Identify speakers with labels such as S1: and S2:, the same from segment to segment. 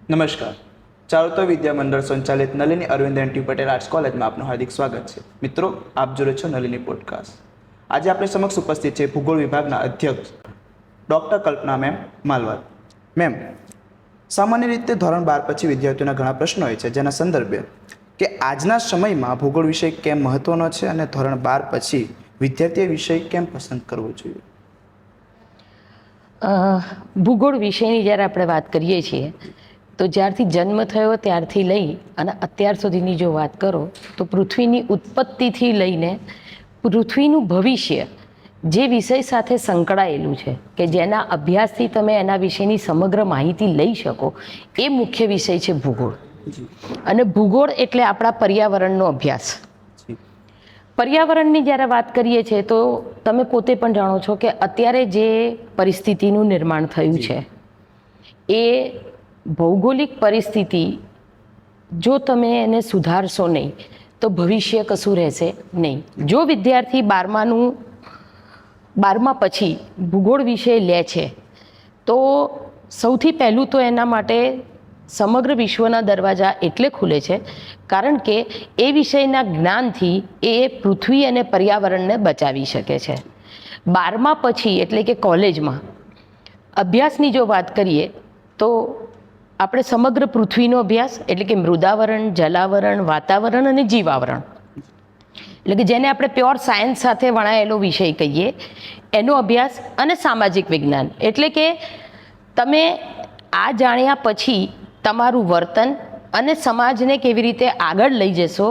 S1: નમસ્કાર. ચારુતર વિદ્યા મંડળ સંચાલિત Nalini Arvind N T Patel arts કોલેજમાં આપનું હાર્દિક સ્વાગત છે. મિત્રો, આપ જોડે છો નલિની પોડકાસ્ટ. આજે આપણી સમક્ષ ઉપસ્થિત છે ભૂગોળ વિભાગના અધ્યક્ષ ડૉક્ટર કલ્પના મેમ માલવાદ. મેમ, સામાન્ય રીતે ધોરણ 12 પછી વિદ્યાર્થીઓના ઘણા પ્રશ્નો હોય છે, જેના સંદર્ભે કે આજના સમયમાં ભૂગોળ વિષય કેમ મહત્વનો છે અને ધોરણ 12 પછી વિદ્યાર્થીએ વિષય કેમ પસંદ કરવો જોઈએ?
S2: ભૂગોળ વિષયની જ્યારે આપણે વાત કરીએ છીએ તો જ્યારથી જન્મ થયો ત્યારથી લઈ અને અત્યાર સુધીની જો વાત કરો તો પૃથ્વીની ઉત્પત્તિથી લઈને પૃથ્વીનું ભવિષ્ય જે વિષય સાથે સંકળાયેલું છે કે જેના અભ્યાસથી તમે એના વિશેની સમગ્ર માહિતી લઈ શકો એ મુખ્ય વિષય છે ભૂગોળ. અને ભૂગોળ એટલે આપણા પર્યાવરણનો અભ્યાસ. પર્યાવરણની જ્યારે વાત કરીએ છીએ તો તમે પોતે પણ જાણો છો કે અત્યારે જે પરિસ્થિતિનું નિર્માણ થયું છે એ ભૌગોલિક પરિસ્થિતિ જો તમે એને સુધારશો નહીં તો ભવિષ્ય કશું રહેશે નહીં. જો વિદ્યાર્થી બારમા પછી ભૂગોળ વિષય લે છે તો સૌથી પહેલું તો એના માટે સમગ્ર વિશ્વના દરવાજા એટલે ખુલે છે કારણ કે એ વિષયના જ્ઞાનથી એ પૃથ્વી અને પર્યાવરણને બચાવી શકે છે. બારમા પછી એટલે કે કોલેજમાં અભ્યાસની જો વાત કરીએ તો આપણે સમગ્ર પૃથ્વીનો અભ્યાસ એટલે કે મૃદાવરણ, જલાવરણ, વાતાવરણ અને જીવાવરણ એટલે કે જેને આપણે પ્યોર સાયન્સ સાથે વણાયેલો વિષય કહીએ એનો અભ્યાસ અને સામાજિક વિજ્ઞાન એટલે કે તમે આ જાણ્યા પછી તમારું વર્તન અને સમાજને કેવી રીતે આગળ લઈ જશો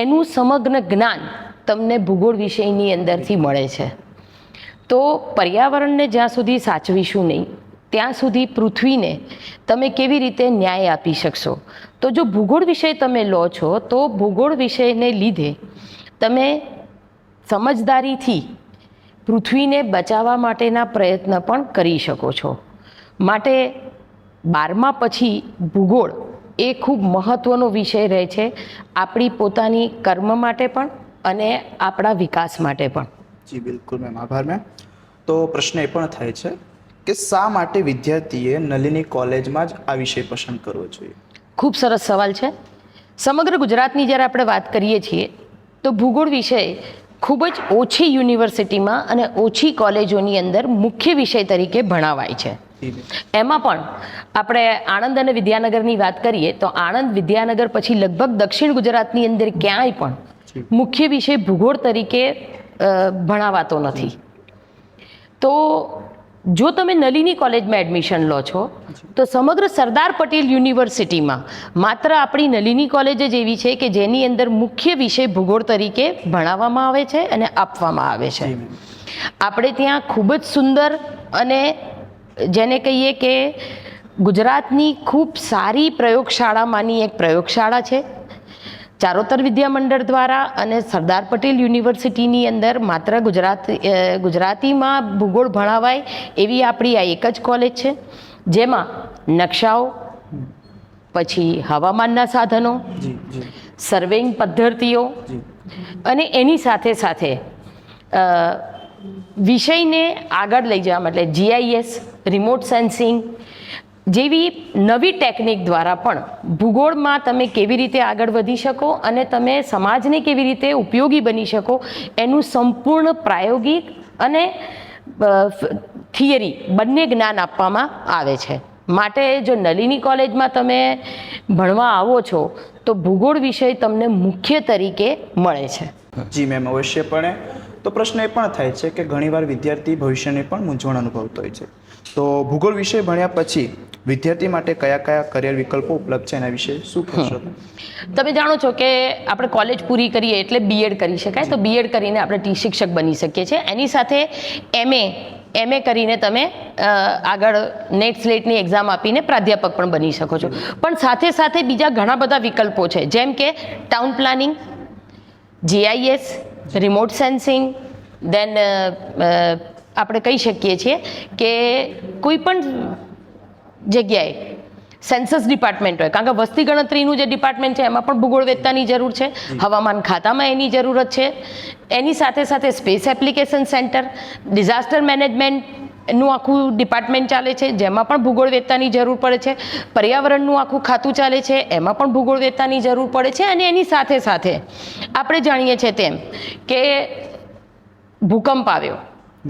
S2: એનું સમગ્ર જ્ઞાન તમને ભૂગોળ વિષયની અંદરથી મળે છે. તો પર્યાવરણને જ્યાં સુધી સાચવીશું નહીં ત્યાં સુધી પૃથ્વીને તમે કેવી રીતે ન્યાય આપી શકશો? તો જો ભૂગોળ વિષય તમે લો છો તો ભૂગોળ વિષયને લીધે તમે સમજદારીથી પૃથ્વીને બચાવવા માટેના પ્રયત્ન પણ કરી શકો છો. માટે બારમા પછી ભૂગોળ એ ખૂબ મહત્ત્વનો વિષય રહે છે આપણી પોતાની કર્મ માટે પણ અને આપણા વિકાસ માટે પણ.
S1: જી બિલકુલ મેમ, આભાર મેમ. તો પ્રશ્ન એ પણ થાય છે કે શા માટે વિદ્યાર્થીએ નલિની કોલેજમાં જ આ વિષય પસંદ કરવો જોઈએ?
S2: ખૂબ સરસ સવાલ છે. સમગ્ર ગુજરાતની જ્યારે આપણે વાત કરીએ છીએ તો ભૂગોળ વિષય ખૂબ જ ઓછી યુનિવર્સિટીમાં અને ઓછી કોલેજોની અંદર મુખ્ય વિષય તરીકે ભણાવાય છે. એમાં પણ આપણે આણંદ અને વિદ્યાનગરની વાત કરીએ તો આણંદ વિદ્યાનગર પછી લગભગ દક્ષિણ ગુજરાતની અંદર ક્યાંય પણ મુખ્ય વિષય ભૂગોળ તરીકે ભણાવાતો નથી. તો જો તમે નલિની કોલેજમાં એડમિશન લો છો તો સમગ્ર સરદાર પટેલ યુનિવર્સિટીમાં માત્ર આપણી નલિની કોલેજ જ એવી છે કે જેની અંદર મુખ્ય વિષય ભૂગોળ તરીકે ભણાવવામાં આવે છે અને આપવામાં આવે છે. આપણે ત્યાં ખૂબ જ સુંદર અને જેને કહીએ કે ગુજરાતની ખૂબ સારી પ્રયોગશાળામાંની એક પ્રયોગશાળા છે. ચારુતર વિદ્યા મંડળ દ્વારા અને સરદાર પટેલ યુનિવર્સિટીની અંદર માત્ર ગુજરાતીમાં ભૂગોળ ભણાવાય એવી આપણી આ એક જ કોલેજ છે જેમાં નકશાઓ, પછી હવામાનના સાધનો, સર્વેઇંગ પદ્ધતિઓ અને એની સાથે સાથે વિષયને આગળ લઈ જવા માટે GIS, રિમોટ સેન્સિંગ જેવી નવી ટેકનિક દ્વારા પણ ભૂગોળમાં તમે કેવી રીતે આગળ વધી શકો અને તમે સમાજને કેવી રીતે ઉપયોગી બની શકો એનું સંપૂર્ણ પ્રાયોગિક અને થિયરી બંને જ્ઞાન આપવામાં આવે છે. માટે જો નલિની કોલેજમાં તમે ભણવા આવો છો તો ભૂગોળ વિષય તમને મુખ્ય તરીકે મળે છે.
S1: જી મેમ, અવશ્યપણે. તો પ્રશ્ન એ પણ થાય છે કે ઘણીવાર વિદ્યાર્થી ભવિષ્યની પણ મૂંઝવણ અનુભવતો હોય છે. તો ભૂગોળ વિષય ભણ્યા પછી વિદ્યાર્થી માટે કયા કયા કરિયર વિકલ્પો ઉપલબ્ધ છે એના વિશે શું કહેશો?
S2: તમે જાણો છો કે આપણે કોલેજ પૂરી કરીએ એટલે બીએડ કરી શકાય. તો બીએડ કરીને આપણે શિક્ષક બની શકીએ છીએ. એની સાથે એમએ કરીને તમે આગળ નેટ સ્લેટની એક્ઝામ આપીને પ્રાધ્યાપક પણ બની શકો છો. પણ સાથે સાથે બીજા ઘણા બધા વિકલ્પો છે જેમ કે town planning, GIS, remote sensing, then આપણે કહી શકીએ છીએ કે કોઈ પણ જગ્યાએ સેન્સસ ડિપાર્ટમેન્ટ હોય, કારણ કે વસ્તી ગણતરીનું જે ડિપાર્ટમેન્ટ છે એમાં પણ ભૂગોળ વેદતાની જરૂર છે, હવામાન ખાતામાં એની જરૂરત છે. એની સાથે સાથે space application centre, disaster management નું આખું ડિપાર્ટમેન્ટ ચાલે છે, જેમાં પણ ભૂગોળવેત્તાની જરૂર પડે છે. પર્યાવરણનું આખું ખાતું ચાલે છે, એમાં પણ ભૂગોળવેત્તાની જરૂર પડે છે. અને એની સાથે સાથે આપણે જાણીએ છીએ તેમ કે ભૂકંપ આવ્યો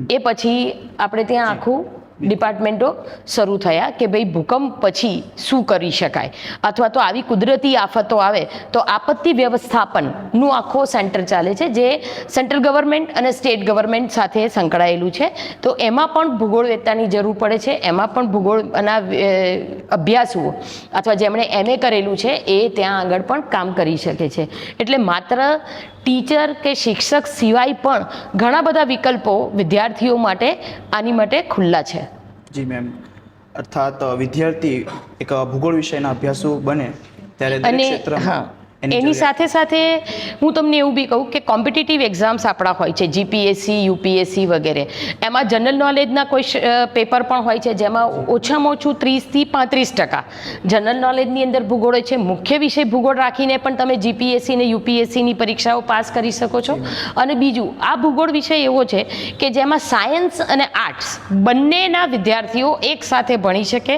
S2: એ પછી આપણે ત્યાં આખું ડિપાર્ટમેન્ટો શરૂ થયા કે ભાઈ ભૂકંપ પછી શું કરી શકાય, અથવા તો આવી કુદરતી આફતો આવે તો આપત્તિ વ્યવસ્થાપનનું આખો સેન્ટર ચાલે છે, જે સેન્ટ્રલ ગવર્મેન્ટ અને સ્ટેટ ગવર્મેન્ટ સાથે સંકળાયેલું છે. તો એમાં પણ ભૂગોળવેત્તાની જરૂર પડે છે. એમાં પણ ભૂગોળના અભ્યાસુઓ અથવા જેમણે MA કરેલું છે એ ત્યાં આગળ પણ કામ કરી શકે છે. એટલે માત્ર ટીચર કે શિક્ષક સિવાય પણ ઘણા બધા વિકલ્પો વિદ્યાર્થીઓ માટે આની માટે ખુલ્લા છે.
S1: જી મેમ, અર્થાત વિદ્યાર્થી એક ભૂગોળ વિષયના અભ્યાસુ બને ત્યારે દરેક
S2: અને
S1: ક્ષેત્રમાં
S2: એની સાથે સાથે હું તમને એવું બી કહું કે કોમ્પિટિટિવ એક્ઝામ્સ આપણા હોય છે, GPSC, UPSC વગેરે. એમાં જનરલ નોલેજના કોઈ પેપર પણ હોય છે, જેમાં ઓછામાં ઓછું 30થી 35% જનરલ નોલેજની અંદર ભૂગોળ હોય છે. મુખ્ય વિષય ભૂગોળ રાખીને પણ તમે GPSC ને UPSCની પરીક્ષાઓ પાસ કરી શકો છો. અને બીજું, આ ભૂગોળ વિષય એવો છે કે જેમાં સાયન્સ અને આર્ટ્સ બંનેના વિદ્યાર્થીઓ એક સાથે ભણી શકે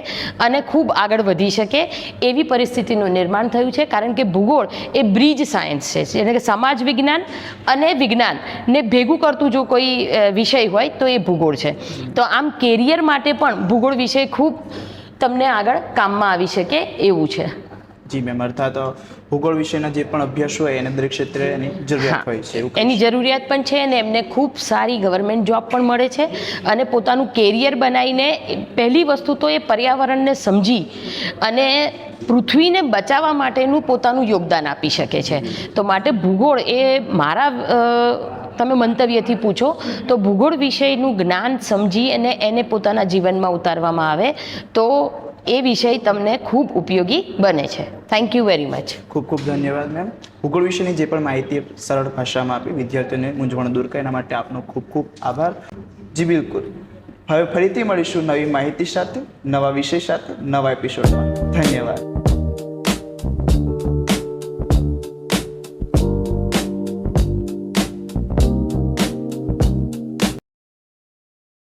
S2: અને ખૂબ આગળ વધી શકે એવી પરિસ્થિતિનું નિર્માણ થયું છે. કારણ કે ભૂગોળ એ બ્રિજ સાયન્સ છે, એટલે કે સમાજ વિજ્ઞાન અને વિજ્ઞાનને ભેગું કરતું જો કોઈ વિષય હોય તો એ ભૂગોળ છે. તો આમ કેરિયર માટે પણ ભૂગોળ વિષય ખૂબ તમને આગળ કામમાં આવી શકે એવું છે.
S1: જી મેમ, અર્થાત ભૂગોળ વિષયના જે પણ અભ્યાસ હોય એને દરેક ક્ષેત્રે એની જરૂરિયાત હોય છે.
S2: એની જરૂરિયાત પણ છે અને એમને ખૂબ સારી ગવર્મેન્ટ જોબ પણ મળે છે અને પોતાનું કેરિયર બનાવીને પહેલી વસ્તુ તો એ પર્યાવરણને સમજી અને પૃથ્વીને બચાવવા માટેનું પોતાનું યોગદાન આપી શકે છે. તો માટે ભૂગોળ એ મારા તમે મંતવ્યથી પૂછો તો ભૂગોળ વિષયનું જ્ઞાન સમજી અને એને પોતાના જીવનમાં ઉતારવામાં આવે તો એ વિષય તમને ખૂબ ઉપયોગી બને છે. Thank you very much.
S1: ખૂબ ખૂબ ધન્યવાદ મેમ. ભૂગોળ વિશેની જે પણ માહિતી સરળ ભાષામાં આપી વિદ્યાર્થીઓને મૂંઝવણ દૂર કરે એના માટે આપનો ખૂબ ખૂબ આભાર. જી બિલકુલ. હવે ફરીથી મળીશું નવી માહિતી સાથે, નવા વિષય સાથે, નવા એપિસોડમાં. ધન્યવાદ.